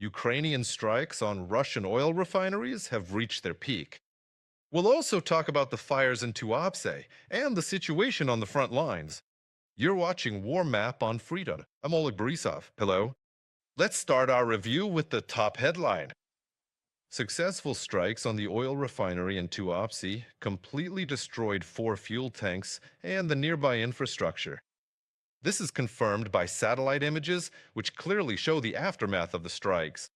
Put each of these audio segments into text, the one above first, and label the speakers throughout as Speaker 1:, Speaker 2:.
Speaker 1: Ukrainian strikes on Russian oil refineries have reached their peak. We'll also talk about the fires in Tuapse and the situation on the front lines. You're watching War Map on Freedom. I'm Oleg Borisov. Hello. Let's start our review with the top headline. Successful strikes on the oil refinery in Tuapse completely destroyed 4 fuel tanks and the nearby infrastructure. This is confirmed by satellite images, which clearly show the aftermath of the strikes.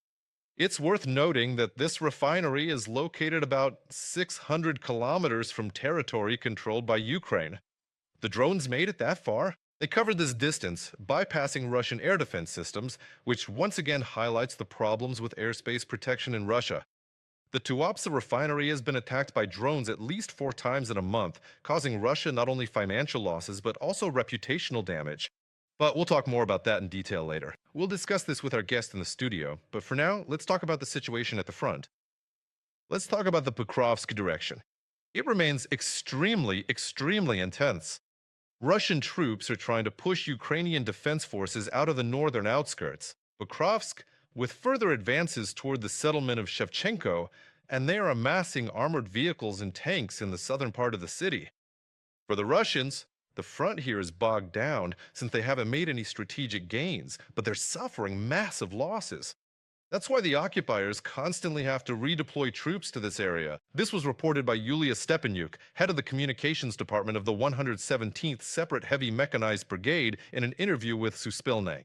Speaker 1: It's worth noting that this refinery is located about 600 kilometers from territory controlled by Ukraine. The drones made it that far. They covered this distance, bypassing Russian air defense systems, which once again highlights the problems with airspace protection in Russia. The Tuapse refinery has been attacked by drones at least 4 times in a month, causing Russia not only financial losses but also reputational damage. But we'll talk more about that in detail later. We'll discuss this with our guest in the studio, but for now, let's talk about the situation at the front. Let's talk about the Pokrovsky direction. It remains extremely intense. Russian troops are trying to push Ukrainian defense forces out of the northern outskirts, Pokrovsk, with further advances toward the settlement of Shevchenko, and they are amassing armored vehicles and tanks in the southern part of the city. For the Russians, the front here is bogged down since they haven't made any strategic gains, but they're suffering massive losses. That's why the occupiers constantly have to redeploy troops to this area. This was reported by Yulia Stepanuk, head of the communications department of the 117th Separate Heavy Mechanized Brigade, in an interview with Suspilne.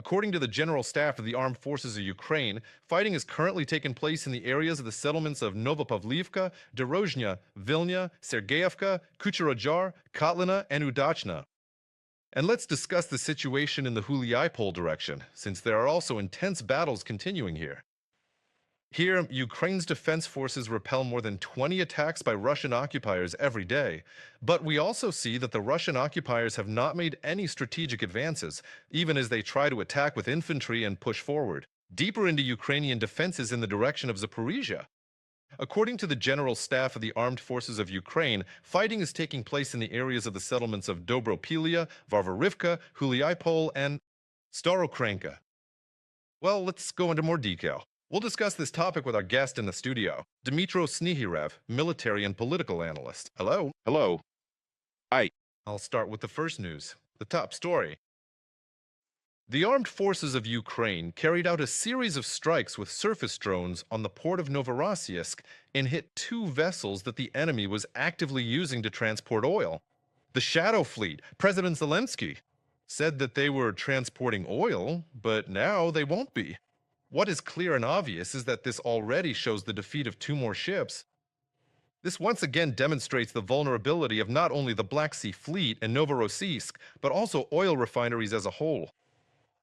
Speaker 1: According to the General Staff of the Armed Forces of Ukraine, fighting is currently taking place in the areas of the settlements of Novopavlivka, Dorozhnya, Vilnya, Sergeyevka, Kucherodzhar, Kotlina, and Udachna. And let's discuss the situation in the Huliaipol direction, since there are also intense battles continuing here. Here, Ukraine's defense forces repel more than 20 attacks by Russian occupiers every day. But we also see that the Russian occupiers have not made any strategic advances, even as they try to attack with infantry and push forward, deeper into Ukrainian defenses in the direction of Zaporizhia. According to the General Staff of the Armed Forces of Ukraine, fighting is taking place in the areas of the settlements of Dobropilsky, Varvarivka, Huliaipol, and Starokranka. Well, let's go into more detail. We'll discuss this topic with our guest in the studio, Dmytro Snihirev, military and political analyst. Hello.
Speaker 2: Hello. Hi.
Speaker 1: I'll start with the first news, the top story. The armed forces of Ukraine carried out a series of strikes with surface drones on the port of Novorossiysk and hit 2 vessels that the enemy was actively using to transport oil. The Shadow Fleet, President Zelensky, said that they were transporting oil, but now they won't be. What is clear and obvious is that this already shows the defeat of 2 more ships. This once again demonstrates the vulnerability of not only the Black Sea Fleet and Novorossiysk, but also oil refineries as a whole.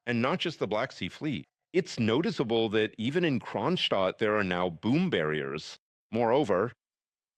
Speaker 2: And not just the Black Sea Fleet. It's noticeable that even in Kronstadt there are now boom barriers. Moreover,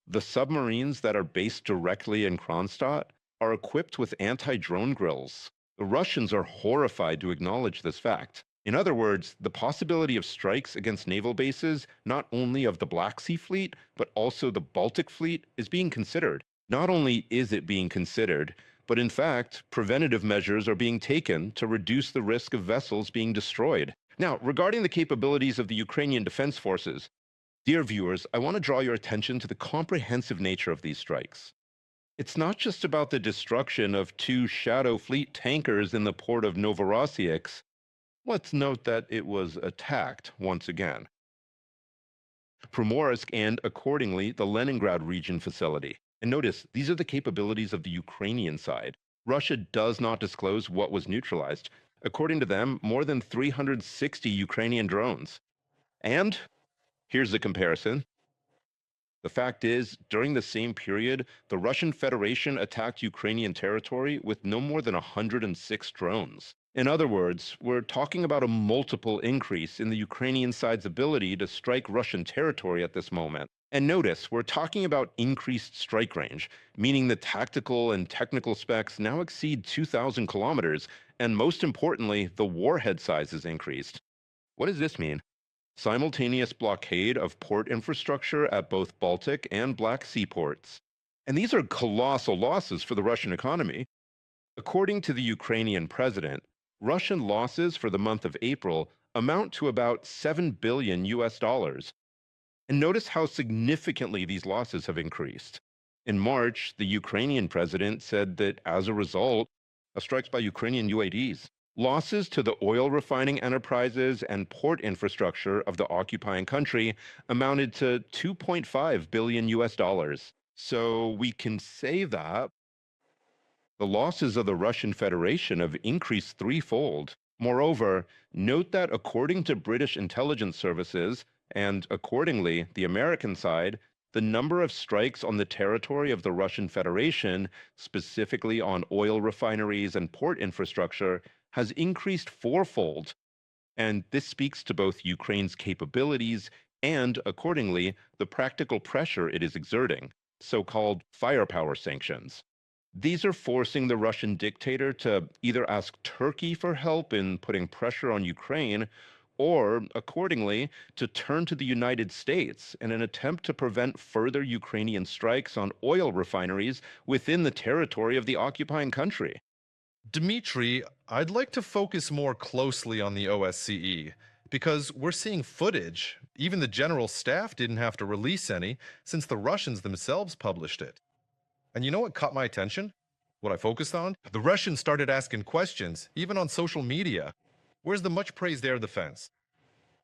Speaker 2: the submarines that are based directly in Kronstadt are equipped with anti-drone grills. The Russians are horrified to acknowledge this fact. In other words, the possibility of strikes against naval bases, not only of the Black Sea Fleet, but also the Baltic Fleet, is being considered. Not only is it being considered, but in fact, preventative measures are being taken to reduce the risk of vessels being destroyed. Now, regarding the capabilities of the Ukrainian Defense Forces, dear viewers, I want to draw your attention to the comprehensive nature of these strikes. It's not just about the destruction of 2 Shadow Fleet tankers in the port of Novorossiysk. Let's note that it was attacked once again. Primorsk and, accordingly, the Leningrad region facility. And notice, these are the capabilities of the Ukrainian side. Russia does not disclose what was neutralized. According to them, more than 360 Ukrainian drones. And here's the comparison. The fact is, during the same period, the Russian Federation attacked Ukrainian territory with no more than 106 drones. In other words, we're talking about a multiple increase in the Ukrainian side's ability to strike Russian territory at this moment. And notice, we're talking about increased strike range, meaning the tactical and technical specs now exceed 2,000 kilometers, and most importantly, the warhead size is increased. What does this mean? Simultaneous blockade of port infrastructure at both Baltic and Black Sea ports. And these are colossal losses for the Russian economy. According to the Ukrainian president, Russian losses for the month of April amount to about 7 billion US dollars. And notice how significantly these losses have increased. In March, the Ukrainian president said that as a result of strikes by Ukrainian UADs, losses to the oil refining enterprises and port infrastructure of the occupying country amounted to 2.5 billion US dollars. So we can say that the losses of the Russian Federation have increased threefold. Moreover, note that according to British intelligence services, and accordingly the American side, the number of strikes on the territory of the Russian Federation, specifically on oil refineries and port infrastructure, has increased fourfold. And this speaks to both Ukraine's capabilities and, accordingly, the practical pressure it is exerting, so called firepower sanctions. These are forcing the Russian dictator to either ask Turkey for help in putting pressure on Ukraine, or, accordingly, to turn to the United States in an attempt to prevent further Ukrainian strikes on oil refineries within the territory of the occupying country.
Speaker 1: Dmitry, I'd like to focus more closely on the OSCE because we're seeing footage. Even the general staff didn't have to release any since the Russians themselves published it. And you know what caught my attention? What I focused on? The Russians started asking questions, even on social media. Where's the much praised air defense?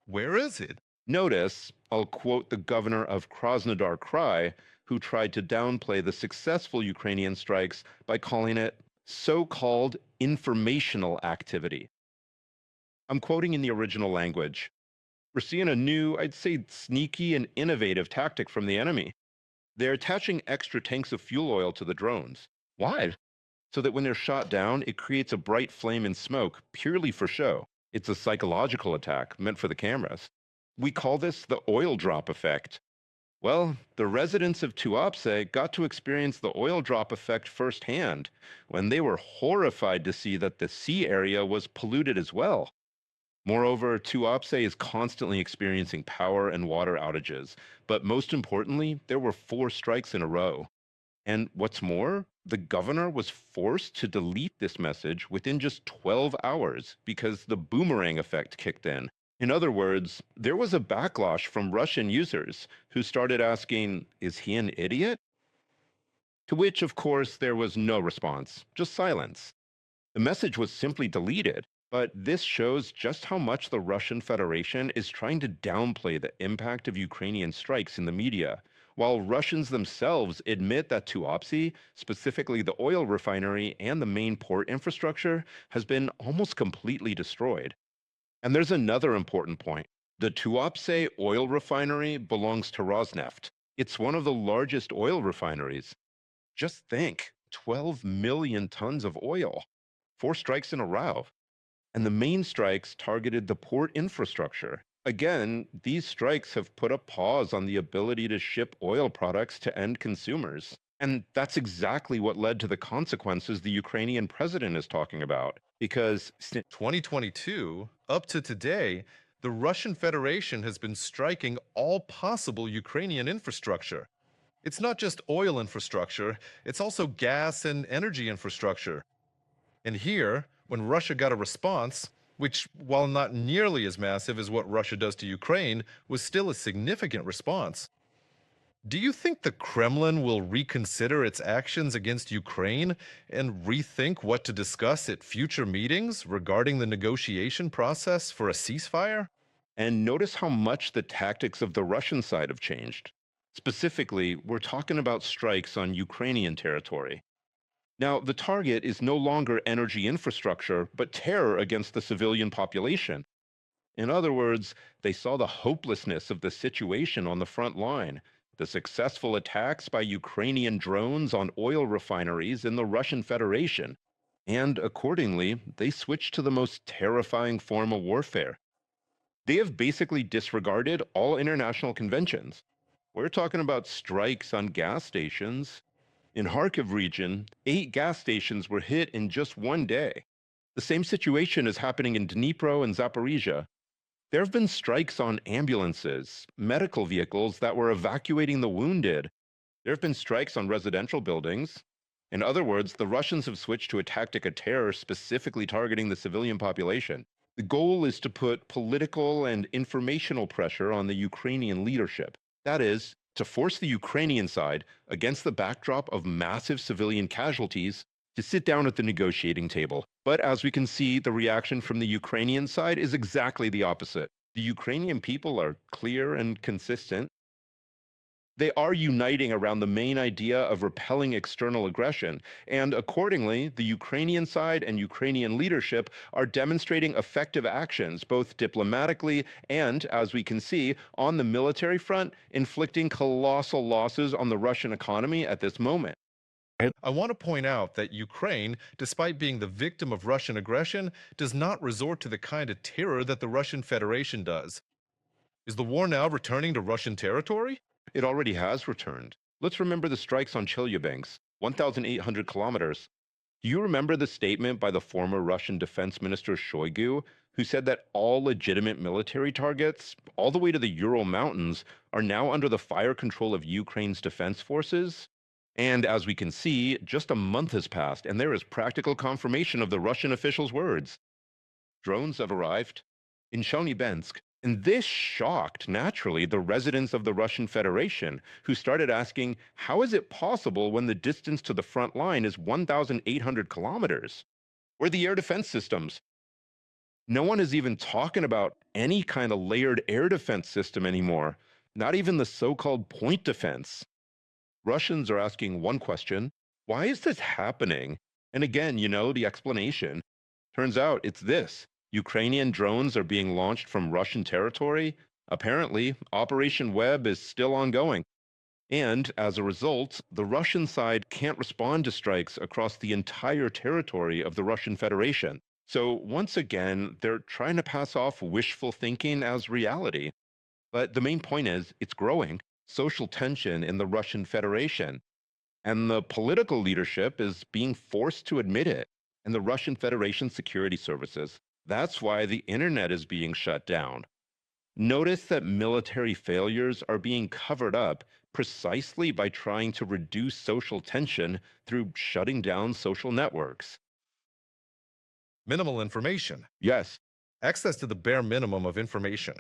Speaker 1: Where is it?
Speaker 2: Notice, I'll quote the governor of Krasnodar Krai, who tried to downplay the successful Ukrainian strikes by calling it so called informational activity. I'm quoting in the original language. We're seeing a new, I'd say sneaky and innovative tactic from the enemy. They're attaching extra tanks of fuel oil to the drones. Why? So that when they're shot down, it creates a bright flame and smoke purely for show. It's a psychological attack meant for the cameras. We call this the oil drop effect. Well, the residents of Tuapse got to experience the oil drop effect firsthand when they were horrified to see that the sea area was polluted as well. Moreover, Tuapse is constantly experiencing power and water outages, but most importantly, there were 4 strikes in a row. And what's more, the governor was forced to delete this message within just 12 hours because the boomerang effect kicked in. In other words, there was a backlash from Russian users who started asking, is he an idiot? To which, of course, there was no response, just silence. The message was simply deleted, but this shows just how much the Russian Federation is trying to downplay the impact of Ukrainian strikes in the media, while Russians themselves admit that Tuapse, specifically the oil refinery and the main port infrastructure, has been almost completely destroyed. And there's another important point. The Tuapse oil refinery belongs to Rosneft. It's one of the largest oil refineries. Just think, 12 million tons of oil, 4 strikes in a row. And the main strikes targeted the port infrastructure. Again, these strikes have put a pause on the ability to ship oil products to end consumers. And that's exactly what led to the consequences the Ukrainian president is talking about. Because
Speaker 1: 2022, up to today, the Russian Federation has been striking all possible Ukrainian infrastructure. It's not just oil infrastructure, it's also gas and energy infrastructure. And here, when Russia got a response, which, while not nearly as massive as what Russia does to Ukraine, was still a significant response. Do you think the Kremlin will reconsider its actions against Ukraine and rethink what to discuss at future meetings regarding the negotiation process for a ceasefire?
Speaker 2: And notice how much the tactics of the Russian side have changed. Specifically, we're talking about strikes on Ukrainian territory. Now, the target is no longer energy infrastructure, but terror against the civilian population. In other words, they saw the hopelessness of the situation on the front line, the successful attacks by Ukrainian drones on oil refineries in the Russian Federation, and accordingly, they switched to the most terrifying form of warfare. They have basically disregarded all international conventions. We're talking about strikes on gas stations. In Kharkiv region, 8 gas stations were hit in just one day. The same situation is happening in Dnipro and Zaporizhia. There have been strikes on ambulances, medical vehicles that were evacuating the wounded. There have been strikes on residential buildings. In other words, the Russians have switched to a tactic of terror specifically targeting the civilian population. The goal is to put political and informational pressure on the Ukrainian leadership. That is, to force the Ukrainian side, against the backdrop of massive civilian casualties, to sit down at the negotiating table. But as we can see, the reaction from the Ukrainian side is exactly the opposite. The Ukrainian people are clear and consistent. They are uniting around the main idea of repelling external aggression, and accordingly, the Ukrainian side and Ukrainian leadership are demonstrating effective actions, both diplomatically and, as we can see, on the military front, inflicting colossal losses on the Russian economy at this moment.
Speaker 1: I want to point out that Ukraine, despite being the victim of Russian aggression, does not resort to the kind of terror that the Russian Federation does. Is the war now returning to Russian territory?
Speaker 2: It already has returned. Let's remember the strikes on Chelyabinsk, 1,800 kilometers. Do you remember the statement by the former Russian Defense Minister Shoigu, who said that all legitimate military targets, all the way to the Ural Mountains, are now under the fire control of Ukraine's defense forces? And as we can see, just a month has passed, and there is practical confirmation of the Russian officials' words. Drones have arrived in Chelyabinsk, and this shocked, naturally, the residents of the Russian Federation, who started asking, how is it possible when the distance to the front line is 1,800 kilometers? Where are the air defense systems? No one is even talking about any kind of layered air defense system anymore, not even the so called point defense. Russians are asking one question: why is this happening? And again, the explanation. Turns out it's this: Ukrainian drones are being launched from Russian territory. Apparently, Operation Web is still ongoing. And as a result, the Russian side can't respond to strikes across the entire territory of the Russian Federation. So once again, they're trying to pass off wishful thinking as reality. But the main point is it's growing social tension in the Russian Federation. And the political leadership is being forced to admit it. And the Russian Federation security services. That's why the internet is being shut down. Notice that military failures are being covered up precisely by trying to reduce social tension through shutting down social networks.
Speaker 1: Minimal information.
Speaker 2: Yes,
Speaker 1: Access to the bare minimum of information.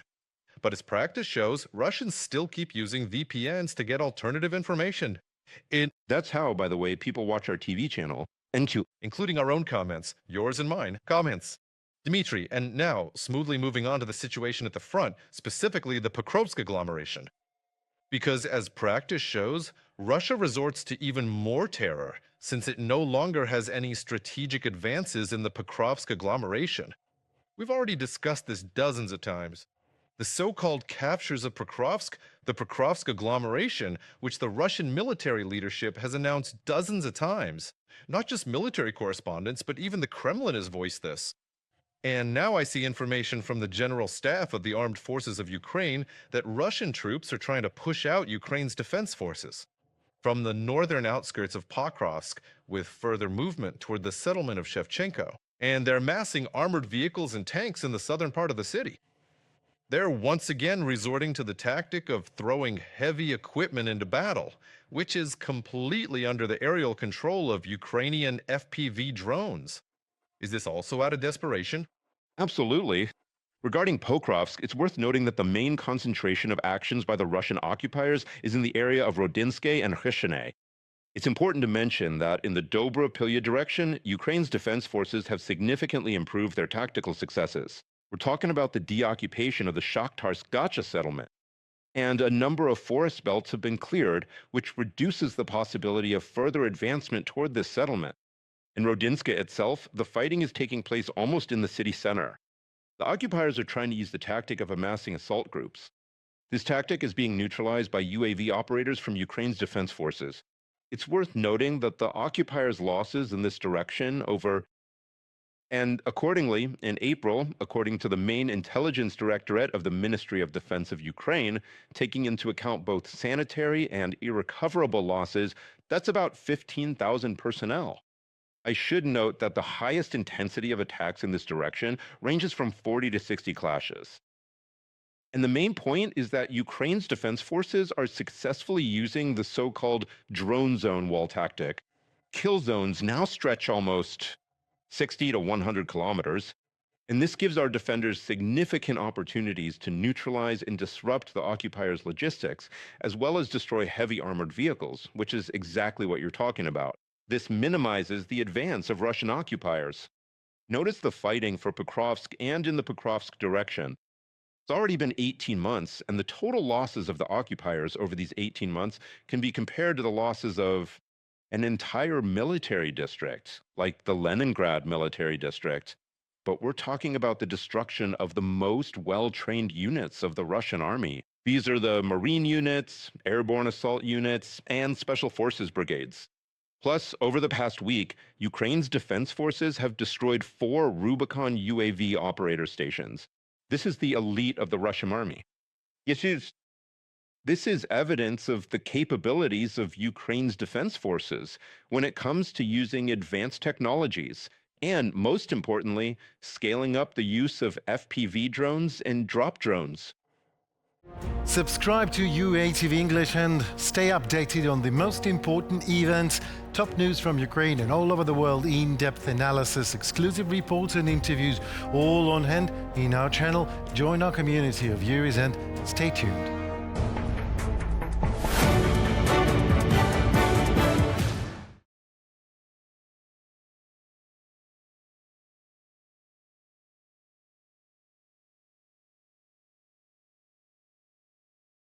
Speaker 1: But as practice shows, Russians still keep using VPNs to get alternative information. In
Speaker 2: that's how, by the way, people watch our TV channel. And to
Speaker 1: including our own comments, yours and mine, comments. Dmitry, and now smoothly moving on to the situation at the front, specifically the Pokrovsky agglomeration. Because as practice shows, Russia resorts to even more terror since it no longer has any strategic advances in the Pokrovsk agglomeration. We've already discussed this dozens of times. The so-called captures of Pokrovsk, the Pokrovsk agglomeration, which the Russian military leadership has announced dozens of times. Not just military correspondents, but even the Kremlin has voiced this. And now I see information from the General Staff of the Armed Forces of Ukraine that Russian troops are trying to push out Ukraine's defense forces from the northern outskirts of Pokrovsk, with further movement toward the settlement of Shevchenko. And they're massing armored vehicles and tanks in the southern part of the city. They're once again resorting to the tactic of throwing heavy equipment into battle, which is completely under the aerial control of Ukrainian FPV drones. Is this also out of desperation?
Speaker 2: absolutely. Regarding Pokrovsk, it's worth noting that the main concentration of actions by the Russian occupiers is in the area of Rodinsky and Kherson. It's important to mention that in the Dobropilsky direction, Ukraine's defense forces have significantly improved their tactical successes. We're talking about the deoccupation of the Shakhtarska Gacha settlement. And a number of forest belts have been cleared, which reduces the possibility of further advancement toward this settlement. In Rodinska itself, the fighting is taking place almost in the city center. The occupiers are trying to use the tactic of amassing assault groups. This tactic is being neutralized by UAV operators from Ukraine's defense forces. It's worth noting that the occupiers' losses in this direction over and accordingly, in April, according to the main intelligence directorate of the Ministry of Defense of Ukraine, taking into account both sanitary and irrecoverable losses, that's about 15,000 personnel. I should note that the highest intensity of attacks in this direction ranges from 40 to 60 clashes. And the main point is that Ukraine's defense forces are successfully using the so called drone zone wall tactic. Kill zones now stretch almost 60 to 100 kilometers. And this gives our defenders significant opportunities to neutralize and disrupt the occupiers' logistics, as well as destroy heavy armored vehicles, which is exactly what you're talking about. This minimizes the advance of Russian occupiers. Notice the fighting for Pokrovsk and in the Pokrovsk direction. It's already been 18 months, and the total losses of the occupiers over these 18 months can be compared to the losses of an entire military district, like the Leningrad military district. But we're talking about the destruction of the most well-trained units of the Russian army. These are the Marine units, airborne assault units, and special forces brigades. Plus, over the past week, Ukraine's defense forces have destroyed 4 Rubicon UAV operator stations. This is the elite of the Russian army. This is evidence of the capabilities of Ukraine's defense forces when it comes to using advanced technologies, and most importantly, scaling up the use of FPV drones and drop drones.
Speaker 3: Subscribe to UATV English and stay updated on the most important events, top news from Ukraine and all over the world, in-depth analysis, exclusive reports and interviews, all on hand in our channel. Join our community of viewers and stay tuned.